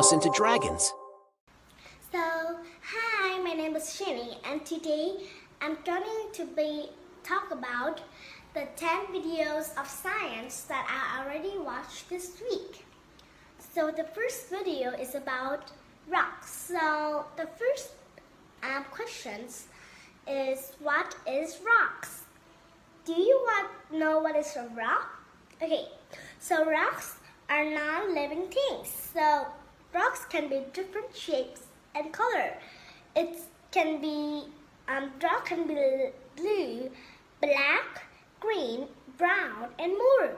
us into dragons. So, hi, my name is Shinny, and today I'm going to talk about the 10 videos of science that I already watched this week. So the first video is about rocks. So the first questions is, what is rocks? Do you want to know what is a rock? Okay, so rocks are non-living things. So rocks can be different shapes and color. It can be rock can be blue, black, green, brown, and more.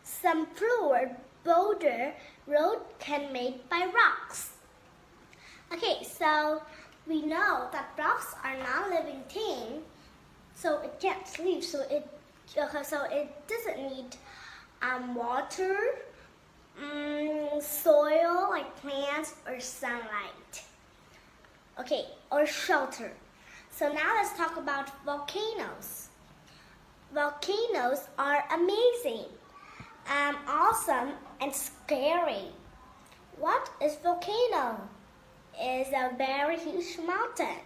Some floored boulder road can made by rocks. Okay, so we know that rocks are non-living thing, so it can't sleep. So it doesn't need water, soil like plants or sunlight. Okay, or shelter. So now let's talk about volcanoes. Volcanoes are amazing, awesome, and scary. What is volcano? It's a very huge mountain,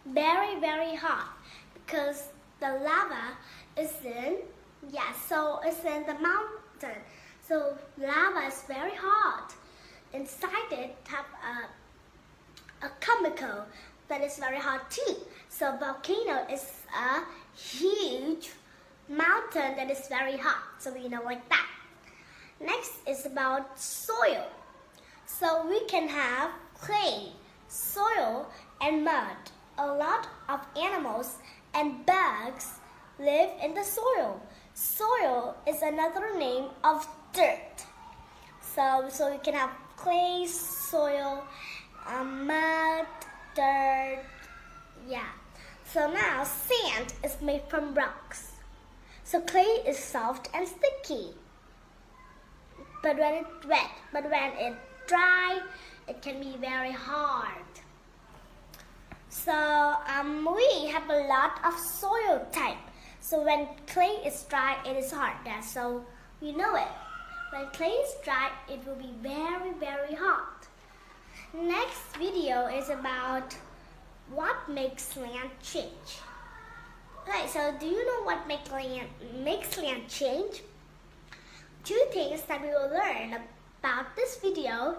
very, very hot, because the lava is it's in the mountain. So lava is very hot. Inside it have a chemical that is very hot too. So volcano is a huge mountain that is very hot. So we know like that. Next is about soil. So we can have clay, soil, and mud. A lot of animals and bugs live in the soil. Soil is another name of dirt. So we can have clay, soil, mud, dirt, yeah. So now sand is made from rocks. So clay is soft and sticky, but when it's wet, but when it's dry, it can be very hard. So we have a lot of soil type. So when clay is dry, it is hard. That's so we know it. When clay is dry, it will be very, very hot. Next video is about what makes land change. Okay, so do you know what makes land change? Two things that we will learn about this video.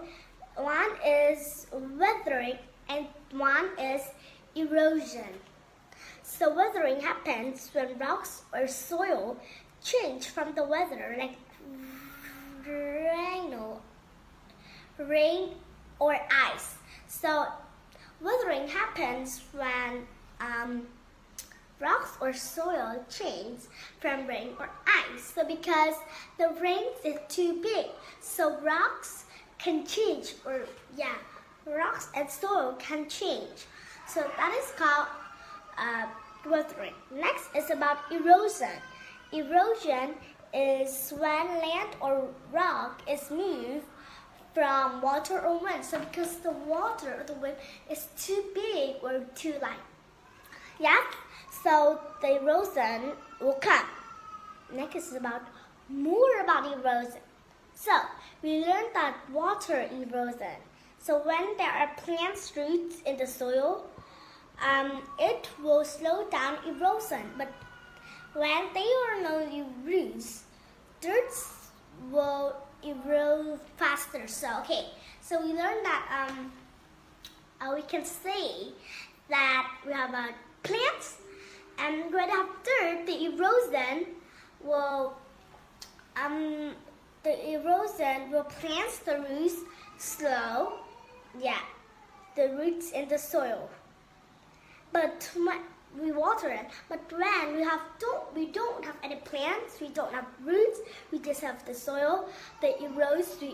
One is weathering and one is erosion. So weathering happens when rocks or soil change from the weather, like rain or ice. So weathering happens when rocks or soil change from rain or ice. So because the rain is too big, so rocks can change, rocks and soil can change. So that is called weathering. Next is about erosion. Erosion is when land or rock is moved from water or wind. So because the water or the wind is too big or too light. Yeah, so the erosion will come. Next is more about erosion. So we learned that water erosion. So when there are plants' roots in the soil, it will slow down erosion. But when there are no roots, dirt will erode faster. So we learned that we can say that we have plants, and when we have dirt, the erosion will plants the roots slow. Yeah, the roots in the soil. But we water it. But when we don't have any plants, we don't have roots, we just have the soil. The erosion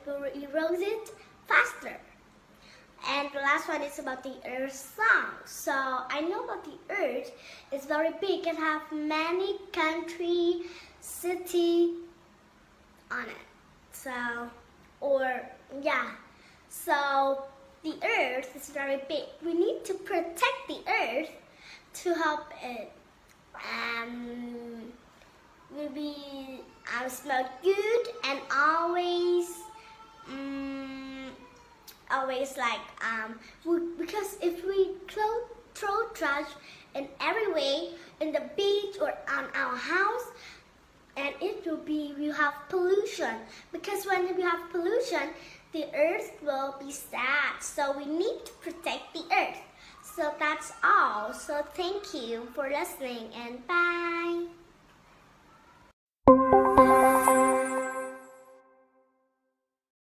will erode it faster. And the last one is about the Earth's song. So I know that the Earth is very big and have many country, city on it. So the Earth is very big. We need to protect the Earth to help it will be smell good and always always like because if we throw trash in every way in the beach or on our house, and it will be, we have pollution, because when we have pollution the earth will be sad, so we need to protect the earth. So that's all. So thank you for listening and bye.